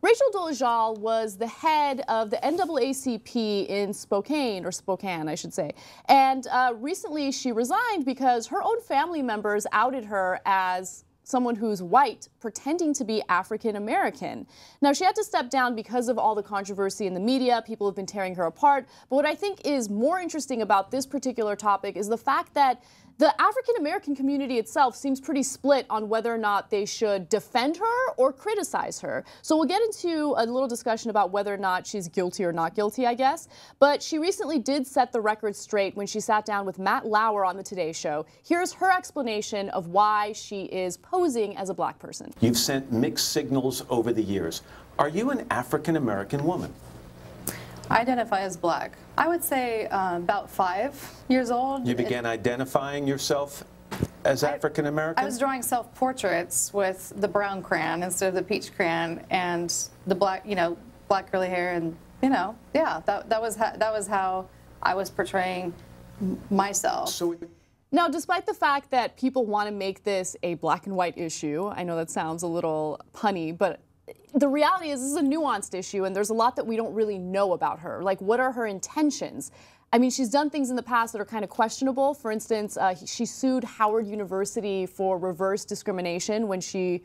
Rachel Dolezal was the head of the NAACP in Spokane, I should say. And recently she resigned because her own family members outed her as someone who's white pretending to be African American. Now, she had to step down because of all the controversy in the media. People have been tearing her apart. But what I think is more interesting about this particular topic is the fact that the African American community itself seems pretty split on whether or not they should defend her or criticize her. So we'll get into a little discussion about whether or not she's guilty or not guilty, I guess. But she recently did set the record straight when she sat down with Matt Lauer on the Today Show. Here's her explanation of why she is posing as a black person. You've sent mixed signals over the years. Are you an African American woman? I identify as black. I would say about 5 years old. You began identifying yourself as African American? I was drawing self-portraits with the brown crayon instead of the peach crayon, and the black, black curly hair, and yeah, that was how I was portraying myself. Now, despite the fact that people want to make this a black and white issue, I know that sounds a little punny, but the reality is this is a nuanced issue, and there's a lot that we don't really know about her. Like, what are her intentions? I mean, she's done things in the past that are kind of questionable. For instance, she sued Howard University for reverse discrimination when she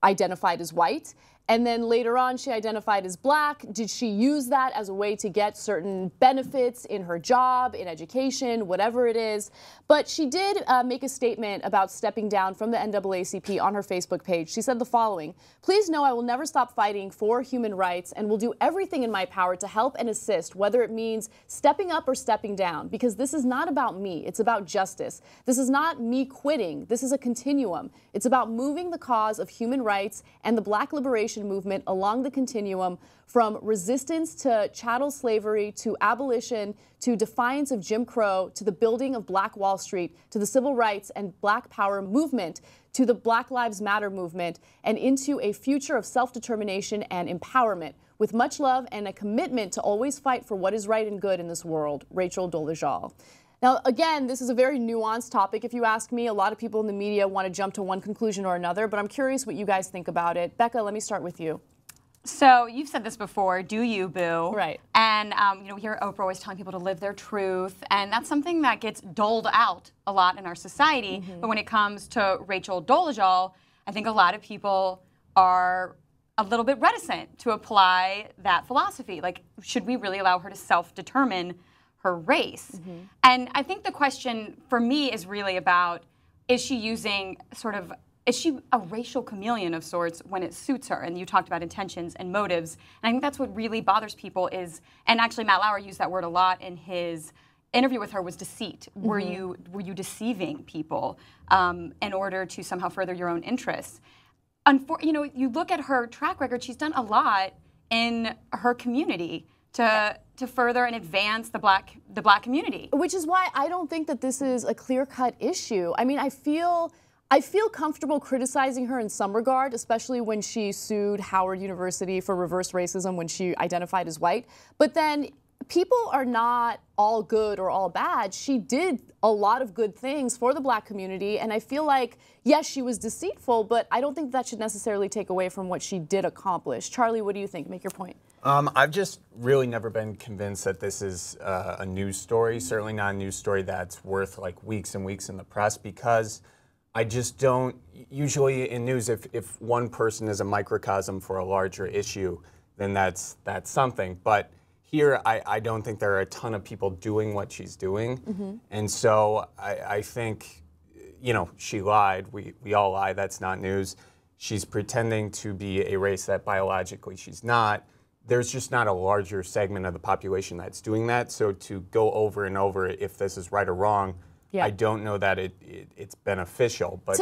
identified as white. And then later on, she identified as black. Did she use that as a way to get certain benefits in her job, in education, whatever it is? But she did make a statement about stepping down from the NAACP on her Facebook page. She said the following: "Please know I will never stop fighting for human rights and will do everything in my power to help and assist, whether it means stepping up or stepping down, because this is not about me. It's about justice. This is not me quitting. This is a continuum. It's about moving the cause of human rights and the black liberation movement along the continuum from resistance to chattel slavery to abolition to defiance of Jim Crow to the building of Black Wall Street to the civil rights and black power movement to the Black Lives Matter movement and into a future of self-determination and empowerment. With much love and a commitment to always fight for what is right and good in this world, Rachel Dolezal." Now, again, this is a very nuanced topic, if you ask me. A lot of people in the media want to jump to one conclusion or another, but I'm curious what you guys think about it. Becca, let me start with you. So you've said this before, do you, boo? Right. And we hear Oprah always telling people to live their truth, and that's something that gets doled out a lot in our society. Mm-hmm. But when it comes to Rachel Dolezal, I think a lot of people are a little bit reticent to apply that philosophy. Like, should we really allow her to self-determine her race? Mm-hmm. And I think the question for me is really about, is she using is she a racial chameleon of sorts when it suits her? And you talked about intentions and motives. And I think that's what really bothers people is, and actually Matt Lauer used that word a lot in his interview with her, was deceit. Mm-hmm. Were you deceiving people in order to somehow further your own interests? You look at her track record, she's done a lot in her community to further and advance the black community. Which is why I don't think that this is a clear-cut issue. I mean, I feel comfortable criticizing her in some regard, especially when she sued Howard University for reverse racism when she identified as white. But then people are not all good or all bad. She did a lot of good things for the black community, and I feel like, yes, she was deceitful, but I don't think that should necessarily take away from what she did accomplish. Charlie, what do you think? Make your point. I've just really never been convinced that this is a news story, certainly not a news story that's worth like weeks and weeks in the press, because I just don't, usually in news, if one person is a microcosm for a larger issue, then that's something. But here, I don't think there are a ton of people doing what she's doing. Mm-hmm. And so I think, she lied. We all lie. That's not news. She's pretending to be a race that biologically she's not. There's just not a larger segment of the population that's doing that. So to go over and over if this is right or wrong, yeah. I don't know that it's beneficial. But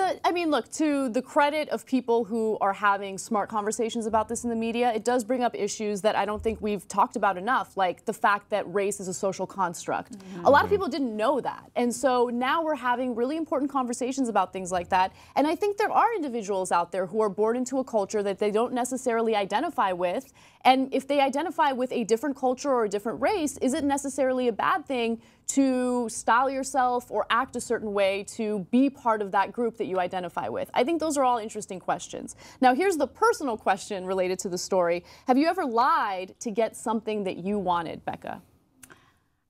look, to the credit of people who are having smart conversations about this in the media, it does bring up issues that I don't think we've talked about enough, like the fact that race is a social construct. Mm-hmm. A lot of people didn't know that. And so now we're having really important conversations about things like that. And I think there are individuals out there who are born into a culture that they don't necessarily identify with. And if they identify with a different culture or a different race, is it necessarily a bad thing to style yourself or or act a certain way to be part of that group that you identify with? I think those are all interesting questions. Now, here's the personal question related to the story. Have you ever lied to get something that you wanted, Becca?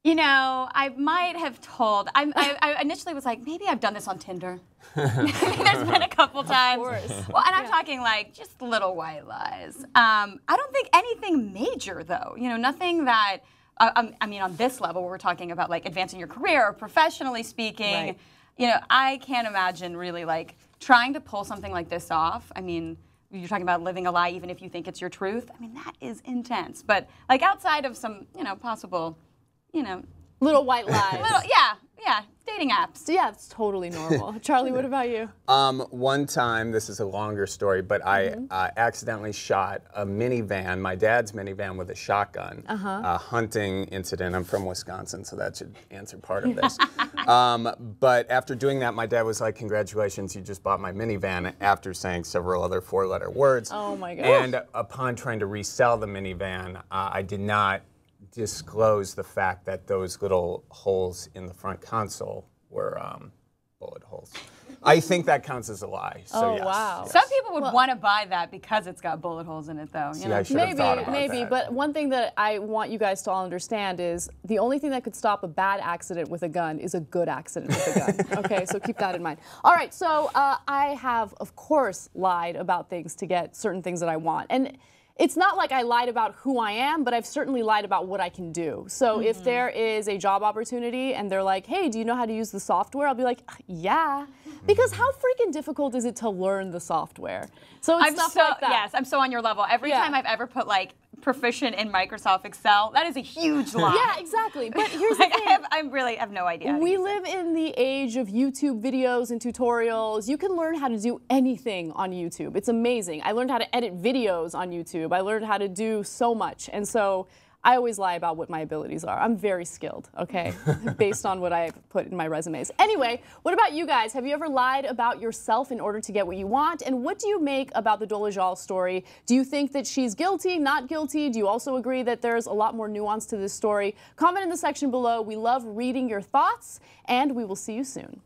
You know, I might have told. I initially was like, maybe I've done this on Tinder. There's been a couple times. Of course. Well, and I'm talking like just little white lies. I don't think anything major, though. You know, nothing that, I mean, on this level, where we're talking about like advancing your career or professionally speaking, Right. you know, I can't imagine really like trying to pull something like this off. I mean, you're talking about living a lie even if you think it's your truth. I mean, that is intense. But like outside of some, you know, possible, you know, Little white lies. yeah, dating apps. Yeah, it's totally normal. Charlie, what about you? One time, this is a longer story, but I accidentally shot a minivan, my dad's minivan, with a shotgun. A hunting incident. I'm from Wisconsin, so that should answer part of this. But after doing that, my dad was like, "Congratulations, you just bought my minivan," after saying several other 4-letter words. Oh my gosh. And upon trying to resell the minivan, I did not disclose the fact that those little holes in the front console were bullet holes. I think that counts as a lie. So Oh, yes, wow. yes. Some people would want to buy that because it's got bullet holes in it, though. You See, know? I should have thought about Maybe, that. but one thing that I want you guys to all understand is the only thing that could stop a bad accident with a gun is a good accident with a gun. Okay, so keep that in mind. All right, so I have, of course, lied about things to get certain things that I want. And it's not like I lied about who I am, but I've certainly lied about what I can do. So if there is a job opportunity and they're like, hey, do you know how to use the software? I'll be like, yeah. Because how freaking difficult is it to learn the software? So it's stuff like that. Yes, I'm so on your level. Every Yeah. time I've ever put like proficient in Microsoft Excel, that is a huge lie. Yeah, exactly. But here's Like, the thing. I really have no idea. how to We use it. live in the age of YouTube videos and tutorials. You can learn how to do anything on YouTube. It's amazing. I learned how to edit videos on YouTube. I learned how to do so much. And so I always lie about what my abilities are. I'm very skilled, okay, based on what I've put in my resumes. Anyway, what about you guys? Have you ever lied about yourself in order to get what you want? And what do you make about the Dolezal story? Do you think that she's guilty, not guilty? Do you also agree that there's a lot more nuance to this story? Comment in the section below. We love reading your thoughts, and we will see you soon.